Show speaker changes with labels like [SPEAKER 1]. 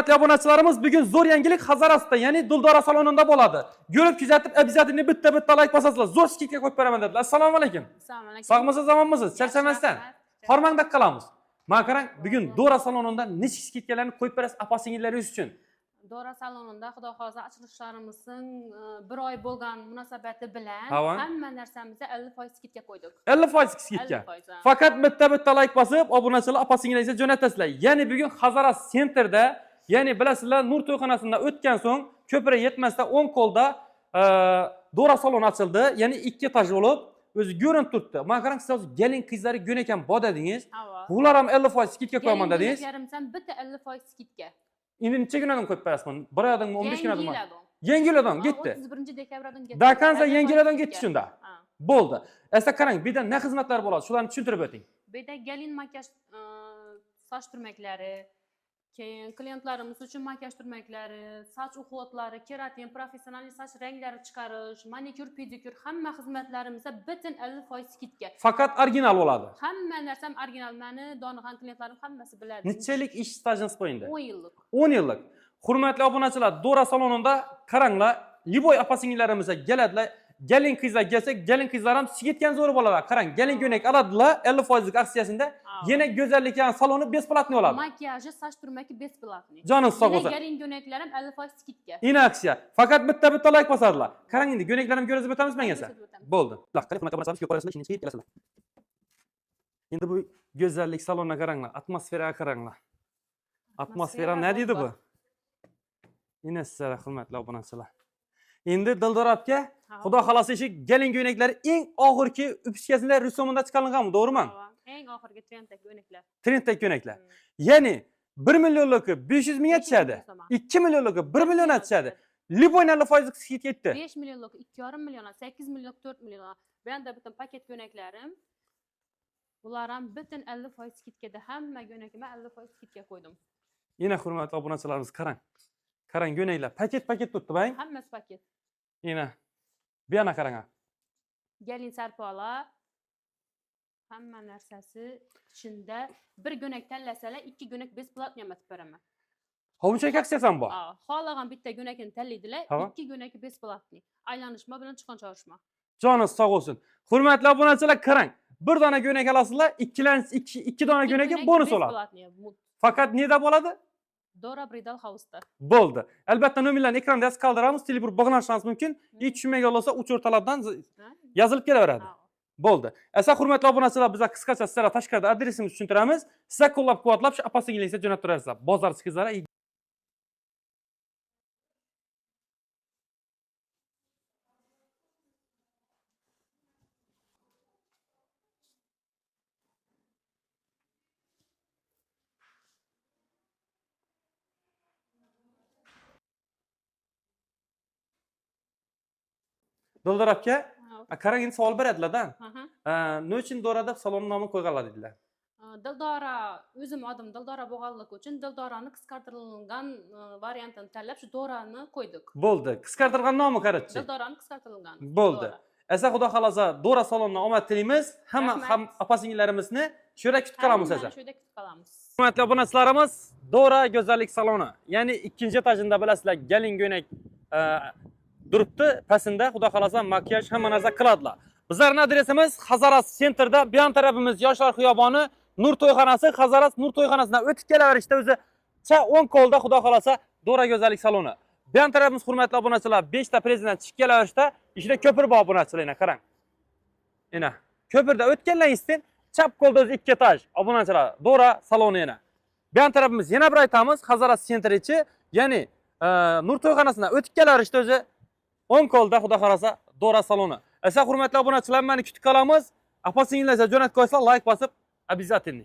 [SPEAKER 1] Hurmatli obunachilarimiz, bugun zo'r yangilik Hazarasda, ya'ni Dildora salonida bo'ladi. Ko'rib kuzatib, обязательно bitta like bosasizlar. Zo'r skidga qo'yib beraman dedilar. Assalomu alaykum.
[SPEAKER 2] Assalomu alaykum.
[SPEAKER 1] Sog'misiz, omonmisiz? Charchamasdan. Hormangda qilamiz. Mana qarang, bugun Dora salonida nechta skidkalarni qo'yib berasiz apa-singillaringiz uchun.
[SPEAKER 2] Dora salonida xudo xolasa ochilishlarimizni bir oy bo'lgan munosabati bilan hamma narsamizni 50% skidga qo'ydik.
[SPEAKER 1] 50% skidga. Faqat bitta like bosib, obunachilar apa-singillaringizga jo'natasizlar. Ya'ni bugun Hazara Centerda, ya'ni bilasizlar, Nur to'yxonasidan o'tgan so'ng ko'pira yetmasdan 10 qo'lda Dora saloni ochildi. Ya'ni 2 etaj bo'lib, o'zi ko'rinib turibdi. Mana qarang, siz gelin qizlari jo'nakan bodadingiz. Ular ham 50% skidga qo'yaman dedingiz.
[SPEAKER 2] Yarimsan bitta 50% skidga.
[SPEAKER 1] Endi necha kundan qo'yib berasizmi? 1 oydan 15 kundan. Yangiladan ketdi.
[SPEAKER 2] 31 dekabrdan ketdi.
[SPEAKER 1] Dakansa yangiladan ketdi shunda. Bo'ldi. Esa qarang, bu yerda ne xizmatlar bo'ladi? Shularni tushuntirib o'ting.
[SPEAKER 2] Bu yerda gelin makiyaj soch turmaklari, keyin klientlarimiz uchun makiyaj turmaklari, soch uxlotlari, keratin, professional soch ranglari chiqarish, manikyur, pedikyur hamma xizmatlarimizda butun 50% skidga.
[SPEAKER 1] Faqat original bo'ladi.
[SPEAKER 2] Hamma narsam original. Meni Donigan klientlarim hammasi biladi.
[SPEAKER 1] Nechalik ish stajingiz qo'yindi?
[SPEAKER 2] 10 yillik.
[SPEAKER 1] 10 yillik. Hurmatli obunachilar, Dora salonida qaranglar, liboy apa-singillarimizga keladilar. Gelin qizlar kelsa, gelin qizlar ham skidgan zo'r bo'ladi. Qarang, gelin ko'ylak oladilar 50% aksiyasida. Yana go'zallik saloni besplatniy bo'ladi.
[SPEAKER 2] Makiyaji, soch turmaki besplatniy.
[SPEAKER 1] Joningiz sog' bo'lsin.
[SPEAKER 2] Gelin ko'ylaklarim 50% skidga.
[SPEAKER 1] Ina aksiya. Faqat bitta like bosadilar. Qarang endi ko'ylaklarimni ko'rib o'tamiz menga esa. Bo'ldi. Qarang, bunaqa bo'lsa, ko'rasizlar, ishni chiqib kelasizlar. Endi bu go'zallik saloniga qaranglar, atmosferaga qaranglar. Atmosfera nima deydi bu? Ina sizlar hurmatli obunachilar. Endi Dildora aka, xudo xolasa ishi gelin ko'ylaklari eng oxirgi upskasida rusumida chiqarilganmi, to'g'rimi?
[SPEAKER 2] Eng oxirgi trenddagi ko'ylaklar.
[SPEAKER 1] Trenddagi ko'ylaklar. Ya'ni 1 millionlikka 500 mingga tushadi. 2 millionlikka 1 million tushadi. Liboynali foiz skid ketdi.
[SPEAKER 2] 5 millionlik 2,5 million, 8 millionlik 4 million. Benda butun paket ko'ylaklarim. Bular ham butun 50% skidga, hamma ko'ylakimni 50% skidga qo'ydim.
[SPEAKER 1] Yana hurmatli obunachilarimiz qarang. Qarang ko'ylaklar paket turibdi, bang.
[SPEAKER 2] Hammasi paket.
[SPEAKER 1] Yana bu yana qarang.
[SPEAKER 2] Gelin sarpola hamma narsasi ichida bir ko'ylak tanlasalar, 2 ko'ylak besplatniy emas beraman.
[SPEAKER 1] Hovunchak aksiyasi ham bor.
[SPEAKER 2] Xohlagan bitta ko'ylakni tanlaydilar, 2 ko'ylak besplatniy. Aylanishma bilan chiqqan chorishma.
[SPEAKER 1] Joningiz sog' bo'lsin. Hurmatli obunachilar, qarang. Bir dona ko'ylak olasizlar, 2 dona ko'ylakka bonus oladi. Faqat neda bo'ladi?
[SPEAKER 2] Dora Bridal House'da.
[SPEAKER 1] Bo'ldi. Albatta nomerlarni ekranda yozib qoldiramiz, telefon bog'lanishingiz mumkin. Tushunmagan bo'lsa, uch o'rtalardan yozilib kelaveradi. Bo'ldi. Asa hurmatli obunachilar, biz qisqacha sizlarga tashqarida adresimizni tushuntiramiz. Sizlar qo'llab-quvvatlab shu apa-singilingizga jo'natib turasizlar. Bozor qizlari Dildora aka, qarang, endi savol beradilar-da. Nima uchun Dorada salon nomini qo'yganlar dedilar?
[SPEAKER 2] Dildora, o'zim adim Dildora bo'lganligi uchun Dildorani qisqartirilgan variantini tanlab shu Dorani qo'ydik.
[SPEAKER 1] Bo'ldi. Qisqartirilgan nomi qarachi.
[SPEAKER 2] Dildorani qisqartirilgan.
[SPEAKER 1] Bo'ldi. Asa xudo xolasa Dora salonidan omad tilaymiz. Hamma apa-singillarimizni shu yerda kutib qolamiz asa.
[SPEAKER 2] Shu yerda kutib qolamiz.
[SPEAKER 1] Hurmatli obunachilarimiz, Dora go'zallik saloni, ya'ni 2-etajida bilasizlar, gelin ko'ylak turibdi. Pasında xudo xolasa makiyaj hamma narsa qiladilar. Bizlarning adresimiz Hazara Centerda, bu yon tarafimiz Yoshlar xiyoboni, Nur to'yxonasi, Hazara Nur to'yxonasidan o'tib kelaverishda o'zi 10 qo'lda xudo xolasa Dora go'zallik saloni. Bu yon tarafimiz hurmatli obunachilar 5 ta prezident chiqib kelaverishda, ishida ko'pir bor obunachilar, qarang. Ena, ko'pirda o'tganlaringizdan chap qo'lda o'zi 2 etaj obunachilar, Dora saloni yana. Bu yon tarafimiz yana bir aytamiz, Hazara Center ichi, ya'ni Nur to'yxonasidan o'tib kelaverishda o'zi 10 qo'lda xudo xolasa Dora saloni. Esa hurmatli obunachilar, meni kutib qolamiz. Apa-singillarga jo'natib qo'ysa, like bosib, обязательно.